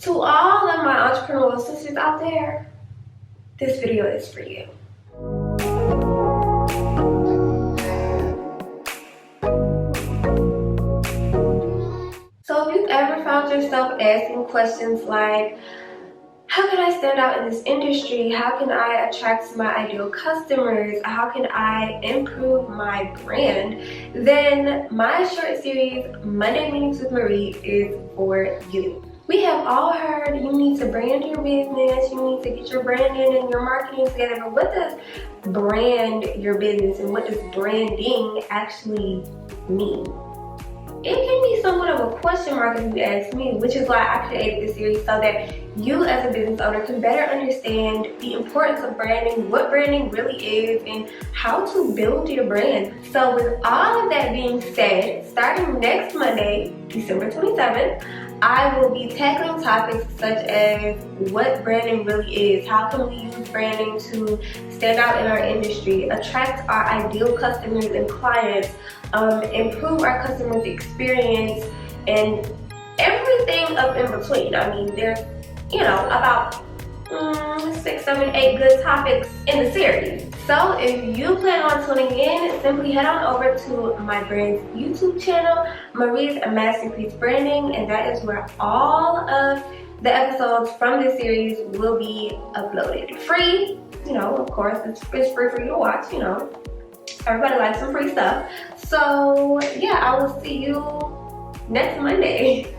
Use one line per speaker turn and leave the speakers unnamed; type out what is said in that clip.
To all of my entrepreneurial sisters out there, this video is for you. So if you've ever found yourself asking questions like, how can I stand out in this industry? How can I attract my ideal customers? How can I improve my brand? Then my short series, Monday Meetings with Marie, is for you. We have all heard you need to brand your business, you need to get your branding and your marketing together, but what does brand your business and what does branding actually mean? It can be somewhat of a question mark if you ask me, which is why I created this series, so that you as a business owner can better understand the importance of branding, what branding really is, and how to build your brand. So with all of that being said, starting next Monday, December 27th, I will be tackling topics such as what branding really is, how can we use branding to stand out in our industry, attract our ideal customers and clients, improve our customers' experience, and everything up in between. I mean, there's, about 6, 7, 8 good topics in the series. So if you plan on tuning in, simply head on over to my brand's YouTube channel, Marie's Masterpiece Branding, and that is where all of the episodes from this series will be uploaded. Free, of course, it's free for you to watch, Everybody likes some free stuff. So yeah, I will see you next Monday.